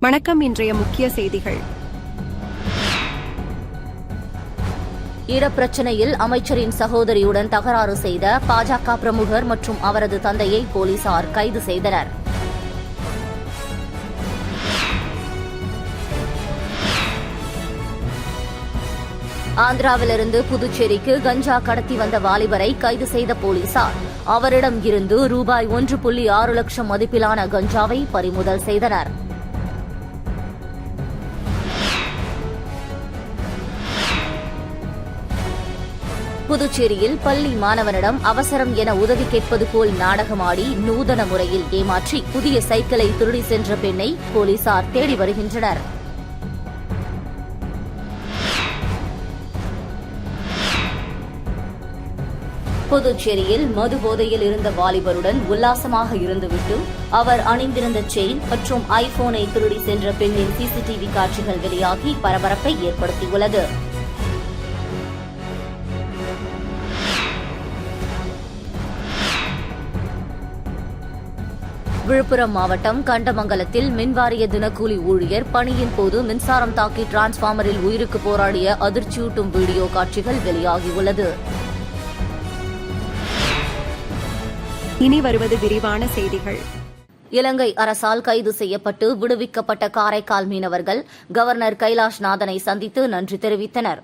வணக்கம். இன்றைய முக்கிய செய்திகள். ஈழப்பிரச்சினையில் அமைச்சரின் சகோதரியுடன் தகராறு செய்த பாஜக பிரமுகர் மற்றும் அவரது தந்தையை போலீசார் கைது செய்தனர். ஆந்திராவிலிருந்து புதுச்சேரிக்கு கஞ்சா கடத்தி வந்த வாலிபரை கைது செய்த போலீசார் அவரிடம் இருந்து ரூபாய் 1.6 லட்சம் மதிப்பிலான கஞ்சாவை பறிமுதல் செய்தனர். புதுச்சேரியில் பள்ளி மாணவனிடம் அவசரம் என உதவி கேட்பது போல் நாடகமாடி நூதன முறையில் ஏமாற்றி புதிய சைக்கிளை திருடி சென்ற பெண்ணை போலீசார் தேடி வருகின்றனர். புதுச்சேரியில் மது போதையில் இருந்த வாலிபருடன் உல்லாசமாக இருந்துவிட்டு அவர் அணிந்திருந்த செயின் மற்றும் ஐபோனை திருடி சென்ற பெண்ணின் சிசிடிவி காட்சிகள் வெளியாகி பரபரப்பை ஏற்படுத்தியுள்ளது. விழுப்புரம் மாவட்டம் கண்டமங்கலத்தில் மின்வாரிய தினக்கூலி ஊழியர் பணியின் போது மின்சாரம் தாக்கி டிரான்ஸ்பார்மரில் உயிருக்கு போராடிய அதிர்ச்சியூட்டும் வீடியோ காட்சிகள் வெளியாகியுள்ளது. இனி வருவது விரிவான செய்திகள். இலங்கை அரசால் கைது செய்யப்பட்டு விடுவிக்கப்பட்ட காரைக்கால் மீனவர்கள் கவர்னர் கைலாஷ்நாதனை சந்தித்து நன்றி தெரிவித்தனர்.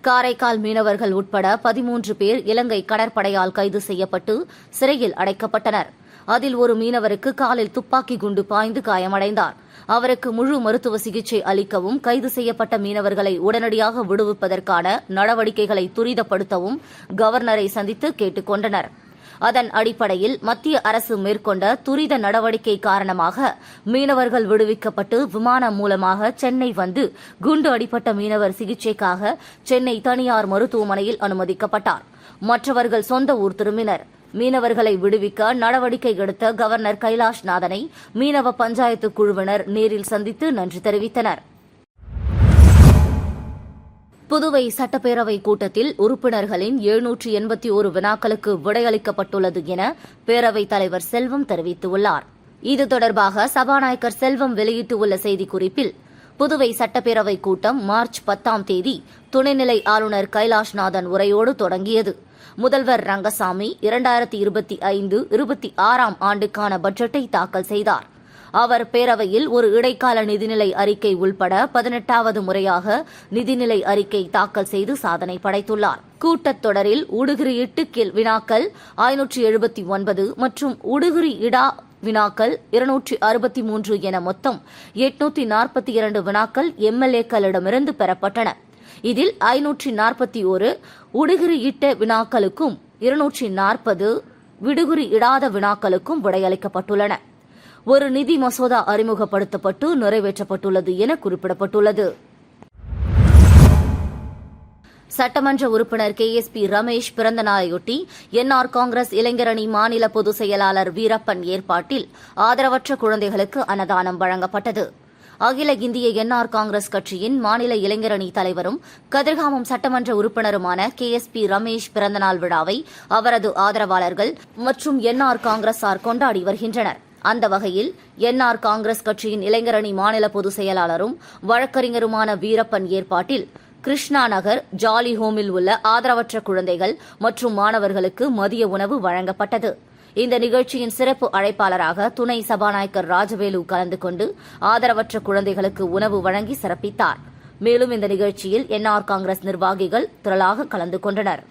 காரைக்கால் மீனவர்கள் உட்பட 13 பேர் இலங்கை கடற்படையால் கைது செய்யப்பட்டு சிறையில் அடைக்கப்பட்டனர். அதில் ஒரு மீனவருக்கு காலில் துப்பாக்கி குண்டு பாய்ந்து காயமடைந்தார். அவருக்கு முழு மருத்துவ சிகிச்சை அளிக்கவும் கைது செய்யப்பட்ட மீனவர்களை உடனடியாக விடுவிப்பதற்கான நடவடிக்கைகளை துரிதப்படுத்தவும் கவர்னரை சந்தித்து கேட்டுக் கொண்டனர். அதன் அடிப்படையில் மத்திய அரசு மேற்கொண்ட துரித நடவடிக்கை காரணமாக மீனவர்கள் விடுவிக்கப்பட்டு விமானம் மூலமாக சென்னை வந்து குண்டு அடிப்பட்ட மீனவர் சிகிச்சைக்காக சென்னை தனியார் மருத்துவமனையில் அனுமதிக்கப்பட்டார். மற்றவர்கள் சொந்த ஊர் திரும்பினர். மீனவர்களை விடுவிக்க நடவடிக்கை எடுத்த கவர்னர் கைலாஷ்நாதனை மீனவ பஞ்சாயத்து குழுவினர் நேரில் சந்தித்து நன்றி தெரிவித்தனர். புதுவை சட்டப்பேரவை கூட்டத்தில் உறுப்பினர்களின் 781 வினாக்களுக்கு விடையளிக்கப்பட்டுள்ளது என பேரவைத் தலைவர் செல்வம் தெரிவித்துள்ளார். இது தொடர்பாக சபாநாயகர் செல்வம் வெளியிட்டுள்ள செய்திக்குறிப்பில், புதுவை சட்டப்பேரவை கூட்டம் மார்ச் 10ஆம் தேதி துணைநிலை ஆளுநர் கைலாஷ்நாதன் உரையோடு தொடங்கியது. முதல்வர் ரங்கசாமி 2025-26ஆம் ஆண்டுக்கான பட்ஜெட்டை தாக்கல் செய்தார். அவர் பேரவையில் ஒரு இடைக்கால நிதிநிலை அறிக்கை உள்பட 18வது முறையாக நிதிநிலை அறிக்கை தாக்கல் செய்து சாதனை படைத்துள்ளார். கூட்டத்தொடரில் ஊடுகுறியீட்டு வினாக்கள் 579 மற்றும் ஊடுகுறி இடா வினாக்கள் 263 என மொத்தம் 842 வினாக்கள் எம்எல்ஏக்களிடமிருந்து பெறப்பட்டன. இதில் 541 ஊடுகுறியிட்ட வினாக்களுக்கும் 240 விடுகுறி இடாத வினாக்களுக்கும் விடையளிக்கப்பட்டுள்ளன. ஒரு நிதி மசோதா அறிமுகப்படுத்தப்பட்டு நிறைவேற்றப்பட்டுள்ளது என குறிப்பிடப்பட்டுள்ளது. சட்டமன்ற உறுப்பினர் KSP ரமேஷ் பிறந்த நாளையொட்டி என்ஆர் காங்கிரஸ் இளைஞரணி மாநில பொதுச் செயலாளர் வீரப்பன் ஏற்பாட்டில் ஆதரவற்ற குழந்தைகளுக்கு அன்னதானம் வழங்கப்பட்டது. அகில இந்திய என்ஆர் காங்கிரஸ் கட்சியின் மாநில இளைஞரணி தலைவரும் கதிர்காமம் சட்டமன்ற உறுப்பினருமான KSP ரமேஷ் பிறந்தநாள் விழாவை அவரது ஆதரவாளர்கள் மற்றும் என்ஆர் காங்கிரசார் கொண்டாடி வருகின்றனர். அந்த வகையில் என்ஆர் காங்கிரஸ் கட்சியின் இளைஞரணி மாநில பொதுச் செயலாளரும் வழக்கறிஞருமான வீரப்பன் ஏற்பாட்டில் கிருஷ்ணா நகர் ஜாலி ஹோமில் உள்ள ஆதரவற்ற குழந்தைகள் மற்றும் மாணவர்களுக்கு மதிய உணவு வழங்கப்பட்டது. இந்த நிகழ்ச்சியின் சிறப்பு அழைப்பாளராக துணை சபாநாயகர் ராஜவேலு கலந்து கொண்டு ஆதரவற்ற குழந்தைகளுக்கு உணவு வழங்கி சிறப்பித்தார். மேலும் இந்த நிகழ்ச்சியில் என்ஆர் காங்கிரஸ் நிர்வாகிகள் திரளாக கலந்து கொண்டனர்.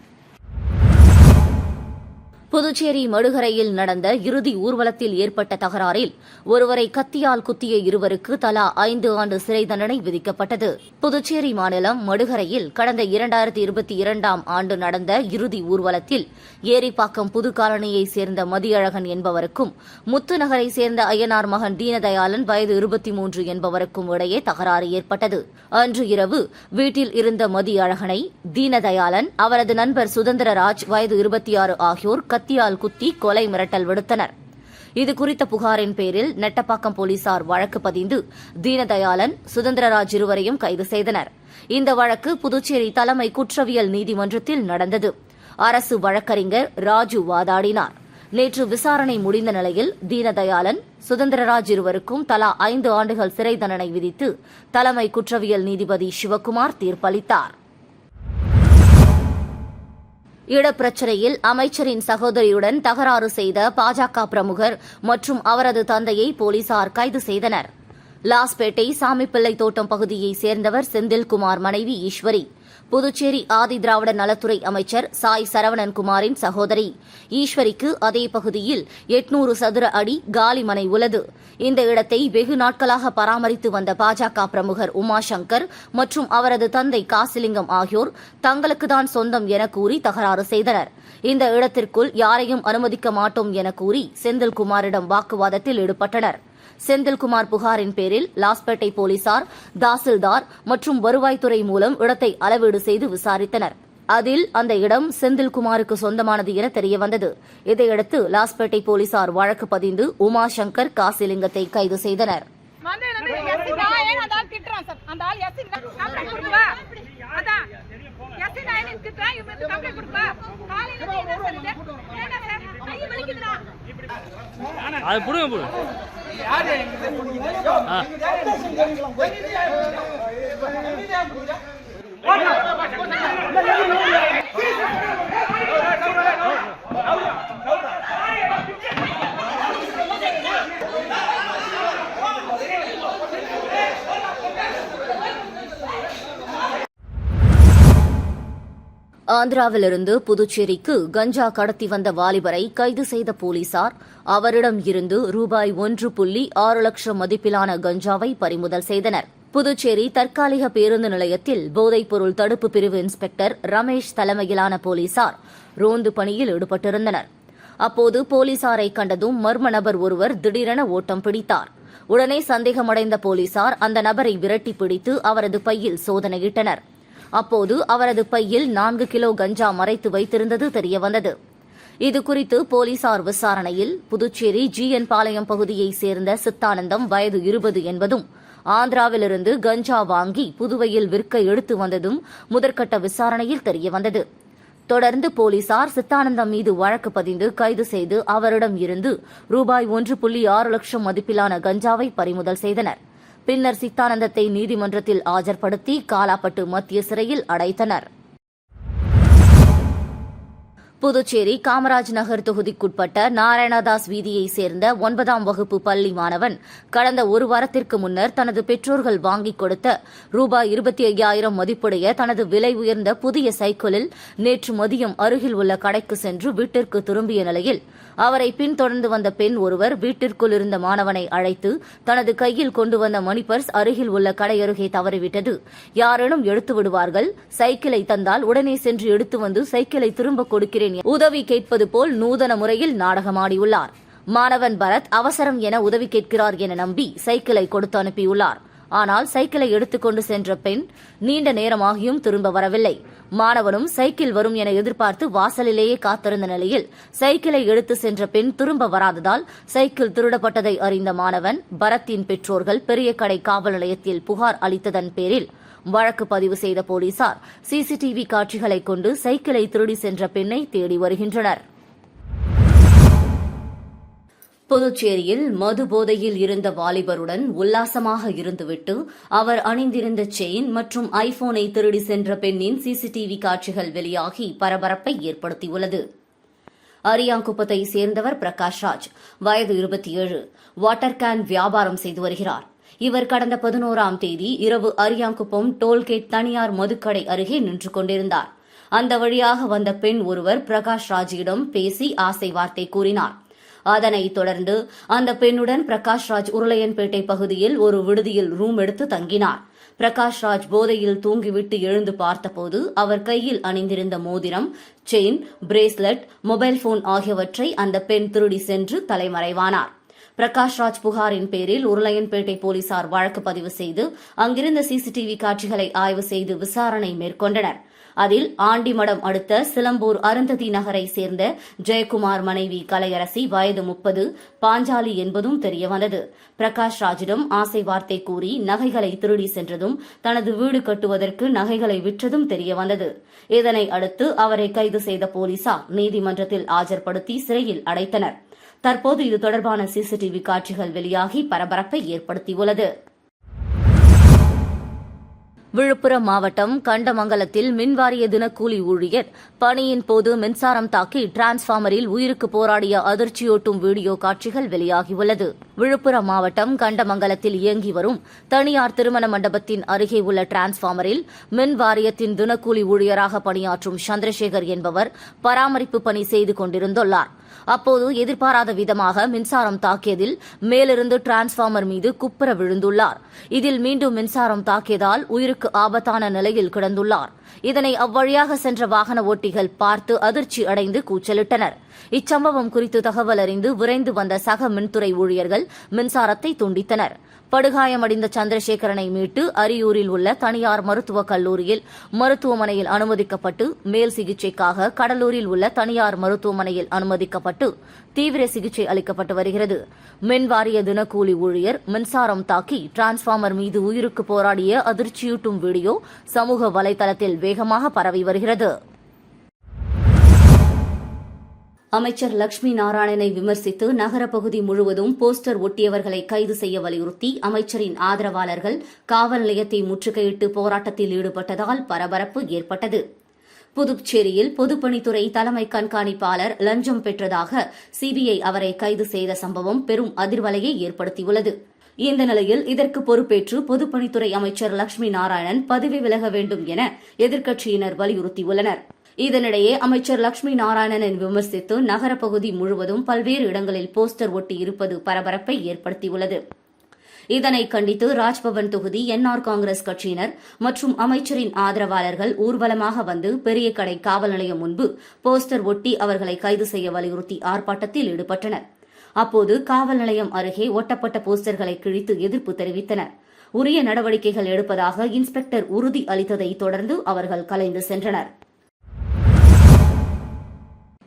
புதுச்சேரி மடுகரையில் நடந்த இறுதி ஊர்வலத்தில் ஏற்பட்ட தகராறில் ஒருவரை கத்தியால் குத்திய இருவருக்கு தலா 5 ஆண்டு சிறை தண்டனை விதிக்கப்பட்டது. புதுச்சேரி மாநிலம் மடுகரையில் கடந்த 2022ஆம் ஆண்டு நடந்த இறுதி ஊர்வலத்தில் ஏரிப்பாக்கம் புது காலனியைச் சேர்ந்த மதியழகன் என்பவருக்கும் முத்துநகரை சேர்ந்த அய்யனார் மகன் தீனதயாளன் வயது 23 என்பவருக்கும் இடையே தகராறு ஏற்பட்டது. அன்று இரவு வீட்டில் இருந்த மதியழகனை தீனதயாளன், அவரது நண்பர் சுதந்திரராஜ் வயது 26 ஆகியோர் கத்தியால் குத்தி கொலை மிரட்டல் விடுத்தனர். இதுகுறித்த புகாரின் பேரில் நெட்டப்பாக்கம் போலீசார் வழக்கு பதிந்து தீனதயாளன், சுதந்திரராஜ் இருவரையும் கைது செய்தனர். இந்த வழக்கு புதுச்சேரி தலைமை குற்றவியல் நீதிமன்றத்தில் நடந்தது. அரசு வழக்கறிஞர் ராஜு வாதாடினார். நேற்று விசாரணை முடிந்த நிலையில் தீனதயாளன், சுதந்திரராஜ் இருவருக்கும் தலா 5 ஆண்டுகள் சிறை தண்டனை விதித்து தலைமை குற்றவியல் நீதிபதி சிவக்குமார் தீர்ப்பளித்தார். இடப்பிரச்சினையில் அமைச்சரின் சகோதரியுடன் தகராறு செய்த பாஜக பிரமுகர் மற்றும் அவரது தந்தையை போலீசார் கைது செய்தனர். லாஸ்பேட்டை சாமிப்பிள்ளை தோட்டம் பகுதியைச் சேர்ந்தவர் செந்தில்குமார் மனைவி ஈஸ்வரி. புதுச்சேரி ஆதி திராவிட நலத்துறை அமைச்சர் சாய் சரவணன்குமாரின் சகோதரி. ஈஸ்வரிக்கு அதே பகுதியில் 800 சதுர அடி காலி மனை உள்ளது. இந்த இடத்தை வெகு நாட்களாக பராமரித்து வந்த பாஜக பிரமுகர் உமாசங்கர் மற்றும் அவரது தந்தை காசிலிங்கம் ஆகியோர் தங்களுக்குதான் சொந்தம் என கூறி தகராறு செய்தனர். இந்த இடத்திற்குள் யாரையும் அனுமதிக்க மாட்டோம் என கூறி செந்தில்குமாரிடம் வாக்குவாதத்தில் ஈடுபட்டனர். செந்தில்குமார் புகாரின் பேரில் லாஸ்பேட்டை போலீசார் தாசில்தார் மற்றும் வருவாய்த்துறை மூலம் இடத்தை அளவீடு செய்து விசாரித்தனர். அதில் அந்த இடம் செந்தில்குமாருக்கு சொந்தமானது என தெரியவந்தது. இதையடுத்து லாஸ்பேட்டை போலீசார் வழக்கு பதிந்து உமாசங்கர் காசிலிங்கத்தை கைது செய்தனர். அது புடுங்க ஆந்திராவிலிருந்து புதுச்சேரிக்கு கஞ்சா கடத்தி வந்த வாலிபரை கைது செய்த போலீசார் அவரிடம் இருந்து ரூபாய் 1.6 லட்சம் மதிப்பிலான கஞ்சாவை பறிமுதல் செய்தனர். புதுச்சேரி தற்காலிக பேருந்து நிலையத்தில் போதைப்பொருள் தடுப்பு பிரிவு இன்ஸ்பெக்டர் ரமேஷ் தலைமையிலான போலீசார் ரோந்து பணியில் ஈடுபட்டிருந்தனர். அப்போது போலீசாரை கண்டதும் மர்ம நபர் ஒருவர் திடீரென ஓட்டம் பிடித்தார். உடனே சந்தேகமடைந்த போலீசார் அந்த நபரை விரட்டி பிடித்து அவரது பையில் சோதனையிட்டனர். அப்போது அவரது பையில் 4 கிலோ கஞ்சா மறைத்து வைத்திருந்தது தெரியவந்தது. இதுகுறித்து போலீசார் விசாரணையில் புதுச்சேரி GN பாளையம் பகுதியைச் சேர்ந்த சித்தானந்தம் வயது 20 என்பதும் ஆந்திராவிலிருந்து கஞ்சா வாங்கி புதுவையில் விற்க எடுத்து வந்ததும் முதற்கட்ட விசாரணையில் தெரியவந்தது. தொடர்ந்து போலீசார் சித்தானந்தம் மீது வழக்கு பதிந்து கைது செய்து அவரிடம் இருந்து ரூபாய் 1.6 லட்சம் மதிப்பிலான கஞ்சாவை பறிமுதல் செய்தனர். பின்னர் சித்தானந்தத்தை நீதிமன்றத்தில் ஆஜர்படுத்தி காலாப்பட்டு மத்திய சிறையில் அடைத்தனர். புதுச்சேரி காமராஜ் நகர் தொகுதிக்குட்பட்ட நாராயணதாஸ் வீதியைச் சேர்ந்த 9ஆம் வகுப்பு பள்ளி மாணவன் கடந்த ஒரு வாரத்திற்கு முன்னர் தனது பெற்றோர்கள் வாங்கிக் கொடுத்த ரூபாய் 25,000 மதிப்புடைய தனது விலை உயர்ந்த புதிய சைக்கிளில் நேற்று மதியம் அருகில் உள்ள கடைக்கு சென்று வீட்டிற்கு திரும்பிய நிலையில் அவரை பின்தொடர்ந்து வந்த பெண் ஒருவர் வீட்டிற்குள் இருந்த மாணவனை அழைத்து தனது கையில் கொண்டு வந்த மணிபர்ஸ் அருகில் உள்ள கடையருகே தவறிவிட்டது. யாரேனும் எடுத்து விடுவார்கள், சைக்கிளை தந்தால் உடனே சென்று எடுத்து வந்து சைக்கிளை திரும்ப கொடுக்கிறேன் உதவி கேட்பது போல் நூதன முறையில் நாடகமாடியுள்ளார். மாணவன் பரத் அவசரம் என உதவி கேட்கிறார் என நம்பி சைக்கிளை கொடுத்து அனுப்பியுள்ளார். ஆனால் சைக்கிளை எடுத்துக்கொண்டு சென்ற பெண் நீண்ட நேரமாகியும் திரும்ப வரவில்லை. மாணவனும் சைக்கிள் வரும் என எதிர்பார்த்து வாசலிலேயே காத்திருந்த நிலையில் சைக்கிளை எடுத்து சென்ற பெண் திரும்ப வராததால் சைக்கிள் திருடப்பட்டதை அறிந்த மாணவன் பரத்தின் பெற்றோர்கள் பெரிய கடை காவல் நிலையத்தில் புகார் அளித்ததன் பேரில் வழக்கு பதிவு செய்த போலீசார் சிசிடிவி காட்சிகளை கொண்டு சைக்கிளை திருடி சென்ற பெண்ணை தேடி வருகின்றனர். புதுச்சேரியில் மது போதையில் இருந்த வாலிபருடன் உல்லாசமாக இருந்துவிட்டு அவர் அணிந்திருந்த செயின் மற்றும் ஐபோனை திருடி சென்ற பெண்ணின் சிசிடிவி காட்சிகள் வெளியாகி பரபரப்பை ஏற்படுத்தியுள்ளது. அரியாங்குப்பத்தை சேர்ந்தவர் பிரகாஷ் ராஜ், வயது 27, வாட்டர் கேன் வியாபாரம் செய்து வருகிறார். இவர் கடந்த 11ஆம் தேதி இரவு அரியாங்குப்பம் டோல்கேட் தனியார் மதுக்கடை அருகே நின்று கொண்டிருந்தார். அந்த வழியாக வந்த பெண் ஒருவர் பிரகாஷ் ராஜிடம் பேசி ஆசை வார்த்தை கூறினார். அதனைத் தொடர்ந்து அந்த பெண்ணுடன் பிரகாஷ் ராஜ் உருளையன்பேட்டை பகுதியில் ஒரு விடுதியில் ரூம் எடுத்து தங்கினார். பிரகாஷ் ராஜ் போதையில் தூங்கிவிட்டு எழுந்து பார்த்தபோது அவர் கையில் அணிந்திருந்த மோதிரம், செயின், பிரேஸ்லெட், மொபைல் போன் ஆகியவற்றை அந்த பெண் திருடி சென்று தலைமறைவானார். பிரகாஷ் ராஜ் புகாரின் பேரில் உருளையன்பேட்டை போலீசார் வழக்கு பதிவு செய்து அங்கிருந்த சிசிடிவி காட்சிகளை ஆய்வு செய்து விசாரணை மேற்கொண்டனர். அதில் ஆண்டிமடம் அடுத்த சிலம்பூர் அருந்ததி நகரை சேர்ந்த ஜெயக்குமார் மனைவி கலையரசி வயது 30 பாஞ்சாலி என்பதும் தெரியவந்தது. பிரகாஷ் ராஜிடம் ஆசை வார்த்தை கூறி நகைகளை திருடி சென்றதும் தனது வீடு கட்டுவதற்கு நகைகளை விற்றதும் தெரியவந்தது. இதனை அடுத்து அவரை கைது செய்த போலீசார் நீதிமன்றத்தில் ஆஜர்படுத்தி சிறையில் அடைத்தனர். தற்போது இது தொடர்பான சிசிடிவி காட்சிகள் வெளியாகி பரபரப்பை ஏற்படுத்தியுள்ளது. விழுப்புரம் மாவட்டம் கண்டமங்கலத்தில் மின்வாரிய தினக்கூலி ஊழியர் பணியின் போது மின்சாரம் தாக்கி டிரான்ஸ்பார்மரில் உயிருக்கு போராடிய அதிர்ச்சியூட்டும் வீடியோ காட்சிகள் வெளியாகியுள்ளது. விழுப்புரம் மாவட்டம் கண்டமங்கலத்தில் இயங்கி வரும் தனியார் திருமண மண்டபத்தின் அருகே உள்ள டிரான்ஸ்பார்மரில் மின் வாரியத்தின் தினக்கூலி ஊழியராக பணியாற்றும் சந்திரசேகர் என்பவர் பராமரிப்பு பணி செய்து கொண்டிருந்துள்ளார். அப்போது எதிர்பாராத விதமாக மின்சாரம் தாக்கியதில் மேலிருந்து டிரான்ஸ்பார்மர் மீது குப்புற விழுந்துள்ளார். இதில் மீண்டும் மின்சாரம் தாக்கியதால் உயிருக்கு ஆபத்தான நிலையில் கிடந்துள்ளார். இதனை அவ்வழியாக சென்ற வாகன ஓட்டிகள் பார்த்து அதிர்ச்சி அடைந்து கூச்சலிட்டனர். இச்சம்பவம் குறித்து தகவல் அறிந்து விரைந்து வந்த சக மின்துறை ஊழியர்கள் மின்சாரத்தை துண்டித்தனர். படுகாயமடைந்த சந்திரசேகரனை மீட்டு அரியூரில் உள்ள தனியார் மருத்துவக் கல்லூரியில் மருத்துவமனையில் அனுமதிக்கப்பட்டு மேல் சிகிச்சைக்காக கடலூரில் உள்ள தனியார் மருத்துவமனையில் அனுமதிக்கப்பட்டு தீவிர சிகிச்சை அளிக்கப்பட்டு வருகிறது. மின்வாரிய தினக்கூலி ஊழியர் மின்சாரம் தாக்கி டிரான்ஸ்பார்மர் மீது உயிருக்கு போராடிய அதிர்ச்சியூட்டும் வீடியோ சமூக வலைதளத்தில் வேகமாக பரவி வருகிறது. அமைச்சர் லட்சுமி நாராயணனை விமர்சித்து நகரப்பகுதி முழுவதும் போஸ்டர் ஒட்டியவர்களை கைது செய்ய வலியுறுத்தி அமைச்சரின் ஆதரவாளர்கள் காவல் நிலையத்தை முற்றுகையிட்டு போராட்டத்தில் ஈடுபட்டதால் பரபரப்பு ஏற்பட்டது. புதுச்சேரியில் பொதுப்பணித்துறை தலைமை கண்காணிப்பாளர் லஞ்சம் பெற்றதாக சிபிஐ அவரை கைது செய்த சம்பவம் பெரும் அதிர்வலையை ஏற்படுத்தியுள்ளது. இந்த நிலையில் இதற்கு பொறுப்பேற்று பொதுப்பணித்துறை அமைச்சர் லட்சுமி நாராயணன் பதவி விலக வேண்டும் என எதிர்க்கட்சியினர் வலியுறுத்தியுள்ளனர். இதனிடையே அமைச்சர் லட்சுமி நாராயணனை விமர்சித்து நகரப்பகுதி முழுவதும் பல்வேறு இடங்களில் போஸ்டர் ஒட்டி இருப்பது பரபரப்பை ஏற்படுத்தியுள்ளது. இதனை கண்டித்து ராஜ்பவன் தொகுதி என்ஆர் காங்கிரஸ் கட்சியினர் மற்றும் அமைச்சரின் ஆதரவாளர்கள் ஊர்வலமாக வந்து பெரிய கடை காவல் நிலையம் முன்பு போஸ்டர் ஒட்டி அவர்களை கைது செய்ய வலியுறுத்தி ஆர்ப்பாட்டத்தில் ஈடுபட்டனர். அப்போது காவல் நிலையம் அருகே ஒட்டப்பட்ட போஸ்டர்களை கிழித்து எதிர்ப்பு தெரிவித்தனர். உரிய நடவடிக்கைகள் எடுப்பதாக இன்ஸ்பெக்டர் உறுதி அளித்ததை தொடர்ந்து அவர்கள் கலைந்து சென்றனர்.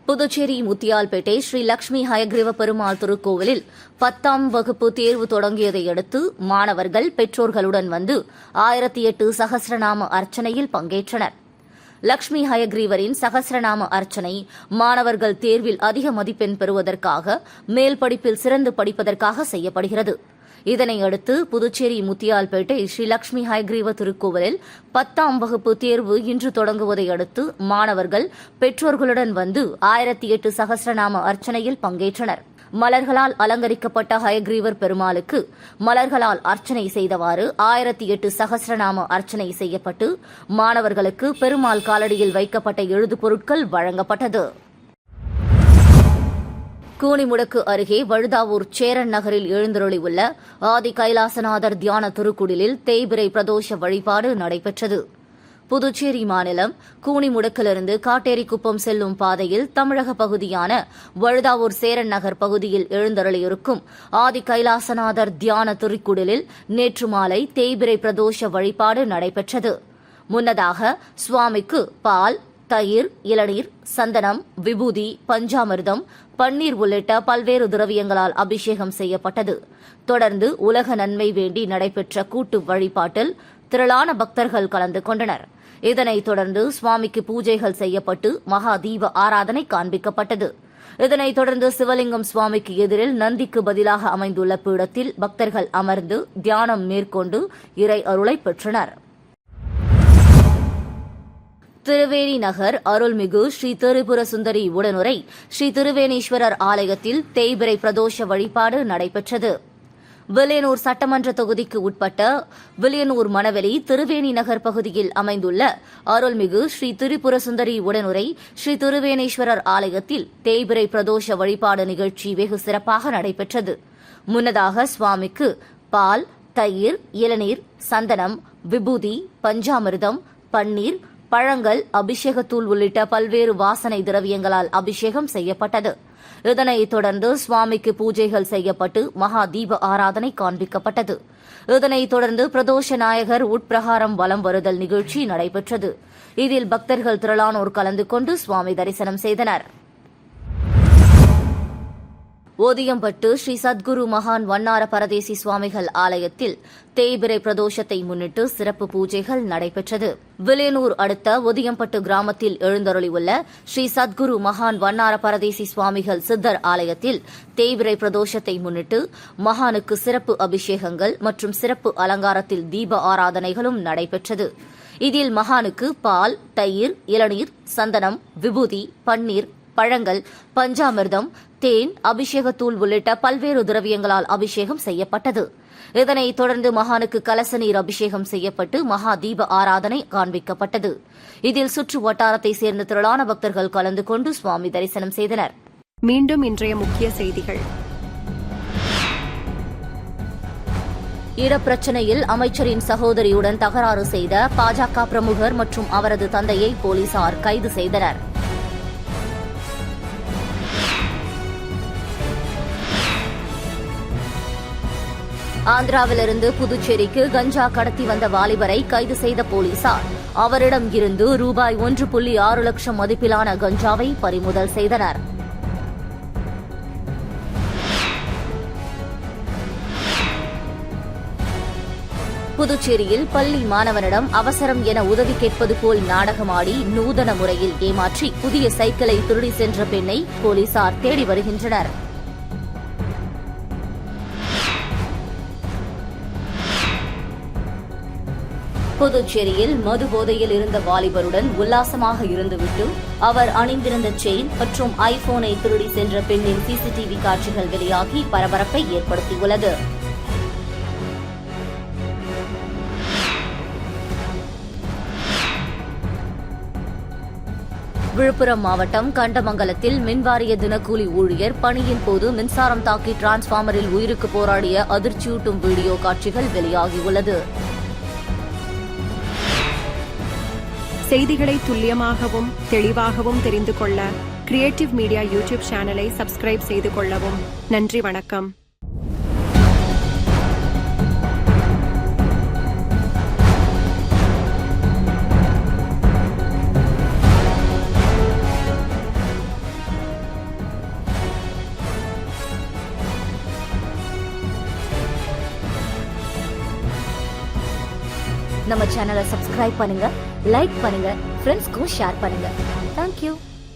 புதுச்சேரி முத்தியால்பேட்டை ஸ்ரீ லட்சுமி ஹயக்ரீவ பெருமாள் திருக்கோவிலில் 10ஆம் வகுப்பு தேர்வு தொடங்கியதை அடுத்து மாணவர்கள் பெற்றோர்களுடன் வந்து 1008 சகஸ்ரநாம அர்ச்சனையில் பங்கேற்றனர். லட்சுமி ஹயக்ரீவரின் சகஸ்ரநாம அர்ச்சனை மாணவர்கள் தேர்வில் அதிக மதிப்பெண் பெறுவதற்காக மேல் படிப்பில் சிறந்து படிப்பதற்காக செய்யப்படுகிறது. இதனையடுத்து புதுச்சேரி முத்தியால்பேட்டை ஸ்ரீ லட்சுமி ஹயக்ரீவ திருக்கோவிலில் 10ஆம் வகுப்பு தேர்வு இன்று தொடங்குவதை அடுத்து மாணவர்கள் பெற்றோர்களுடன் வந்து 1008 சகஸ்ரநாம அர்ச்சனையில் பங்கேற்றனர். மலர்களால் அலங்கரிக்கப்பட்ட ஹயக்ரீவர் பெருமாளுக்கு மலர்களால் அர்ச்சனை செய்தவாறு 1008 சகஸ்ரநாம அர்ச்சனை செய்யப்பட்டு மாணவர்களுக்கு பெருமாள் காலடியில் வைக்கப்பட்ட எழுது பொருட்கள் வழங்கப்பட்டது. கூனிமுடக்கு அருகே வழுதாவூர் சேரன் நகரில் எழுந்தருளியுள்ள ஆதி கைலாசநாதர் தியான திருக்குடிலில் தேய்பிறை பிரதோஷ வழிபாடு நடைபெற்றது. புதுச்சேரி மாநிலம் கூனிமுடக்கிலிருந்து காட்டேரிக்குப்பம் செல்லும் பாதையில் தமிழக பகுதியான வழுதாவூர் சேரன் நகர் பகுதியில் எழுந்தருளியிருக்கும் ஆதி கைலாசநாதர் தியான திருக்குடிலில் நேற்று மாலை தேய்பிறை பிரதோஷ வழிபாடு நடைபெற்றது. முன்னதாக சுவாமிக்கு பால், தயிர், இளநீர், சந்தனம், விபூதி, பஞ்சாமிர்தம், பன்னீர் உள்ளிட்ட பல்வேறு திரவியங்களால் அபிஷேகம் செய்யப்பட்டது. தொடர்ந்து உலக நன்மை வேண்டி நடைபெற்ற கூட்டு வழிபாட்டில் திரளான பக்தர்கள் கலந்து கொண்டனர். இதனைத் தொடர்ந்து சுவாமிக்கு பூஜைகள் செய்யப்பட்டு மகா தீப ஆராதனை காண்பிக்கப்பட்டது. இதனைத் தொடர்ந்து சிவலிங்கம் சுவாமிக்கு எதிரில் நந்திக்கு பதிலாக அமைந்துள்ள பீடத்தில் பக்தர்கள் அமர்ந்து தியானம் மேற்கொண்டு இறை அருளை பெற்றனர். திருவேணி நகர் அருள்மிகு ஸ்ரீ திரிபுர சுந்தரி உடனுரை ஸ்ரீ திருவேணீஸ்வரர் ஆலயத்தில் தேய்பிறை பிரதோஷ வழிபாடு நடைபெற்றது. வில்லியனூர் சட்டமன்ற தொகுதிக்கு உட்பட்ட வில்லியனூர் மணவெளி திருவேணி நகர் பகுதியில் அமைந்துள்ள அருள்மிகு ஸ்ரீ திரிபுர சுந்தரி உடனுரை ஸ்ரீ திருவேணீஸ்வரர் ஆலயத்தில் தேய்பிறை பிரதோஷ வழிபாடு நிகழ்ச்சி வெகு சிறப்பாக நடைபெற்றது. முன்னதாக சுவாமிக்கு பால், தயிர், இளநீர், சந்தனம், விபூதி, பஞ்சாமிர்தம், பன்னீர், பழங்கள், அபிஷேகத்தூள் உள்ளிட்ட பல்வேறு வாசனை திரவியங்களால் அபிஷேகம் செய்யப்பட்டது. இதனைத் தொடர்ந்து சுவாமிக்கு பூஜைகள் செய்யப்பட்டு மகா தீப ஆராதனை காண்பிக்கப்பட்டது. இதனைத் தொடர்ந்து பிரதோஷ நாயகர் உட்பிரகாரம் வலம் வருதல் நிகழ்ச்சி நடைபெற்றது. இதில் பக்தர்கள் திரளானோர் கலந்து கொண்டு சுவாமி தரிசனம் செய்தனர். ஓதியம்பட்டு ஸ்ரீ சத்குரு மகான் வண்ணார பரதேசி சுவாமிகள் ஆலயத்தில் தேய்பிறை பிரதோஷத்தை முன்னிட்டு சிறப்பு பூஜைகள் நடைபெற்றது. வில்லியனூர் அடுத்த ஒதியம்பட்டு கிராமத்தில் எழுந்தருளியுள்ள ஸ்ரீ சத்குரு மகான் வண்ணார பரதேசி சுவாமிகள் சித்தர் ஆலயத்தில் தேய்பிறை பிரதோஷத்தை முன்னிட்டு மகானுக்கு சிறப்பு அபிஷேகங்கள் மற்றும் சிறப்பு அலங்காரத்தில் தீப ஆராதனைகளும் நடைபெற்றது. இதில் மகானுக்கு பால், தயிர், இளநீர், சந்தனம், விபூதி, பன்னீர், பழங்கள், பஞ்சாமிர்தம், தேன், அபிஷேகத்தூள் உள்ளிட்ட பல்வேறு திரவியங்களால் அபிஷேகம் செய்யப்பட்டது. இதனைத் தொடர்ந்து மகானுக்கு கலச நீர் அபிஷேகம் செய்யப்பட்டு மகா தீப ஆராதனை காண்பிக்கப்பட்டது. இதில் சுற்று வட்டாரத்தை சேர்ந்த திரளான பக்தர்கள் கலந்து கொண்டு சுவாமி தரிசனம் செய்தனர். மீண்டும் இன்றைய முக்கிய செய்திகள். இடப்பிரச்சினையில் அமைச்சரின் சகோதரியுடன் தகராறு செய்த பாஜக பிரமுகர் மற்றும் அவரது தந்தையை போலீசார் கைது செய்தனர். ஆந்திராவிலிருந்து புதுச்சேரிக்கு கஞ்சா கடத்தி வந்த வாலிபரை கைது செய்த போலீசார் அவரிடம் இருந்து ரூபாய் 1.6 லட்சம் மதிப்பிலான கஞ்சாவை பறிமுதல் செய்தனர். புதுச்சேரியில் பள்ளி மாணவனிடம் அவசரம் என உதவி கேட்பது போல் நாடகமாடி நூதன முறையில் ஏமாற்றி புதிய சைக்கிளை திருடி சென்ற பெண்ணை போலீசார் தேடி வருகின்றனர். புதுச்சேரியில் மது போதையில் இருந்த வாலிபருடன் உல்லாசமாக இருந்துவிட்டு அவர் அணிந்திருந்த செயின் மற்றும் ஐபோனை திருடி சென்ற பெண்ணின் சிசிடிவி காட்சிகள் வெளியாகி பரபரப்பை ஏற்படுத்தியுள்ளது. விழுப்புரம் மாவட்டம் கண்டமங்கலத்தில் மின்வாரிய தினக்கூலி ஊழியர் பணியின் போது மின்சாரம் தாக்கி டிரான்ஸ்பார்மரில் உயிருக்கு போராடிய அதிர்ச்சியூட்டும் வீடியோ காட்சிகள் வெளியாகியுள்ளது. செய்திகளை துல்லியமாகவும் தெளிவாகவும் தெரிந்து கொள்ள கிரியேட்டிவ் மீடியா யூடியூப் சேனலை சப்ஸ்கிரைப் செய்து கொள்ளவும். நன்றி, வணக்கம். நம்ம சேனலை சப்ஸ்கிரைப் பண்ணுங்க, லைக் பண்ணுங்க, ஃப்ரெண்ட்ஸ்க்கும் ஷேர் பண்ணுங்க. தேங்க்யூ.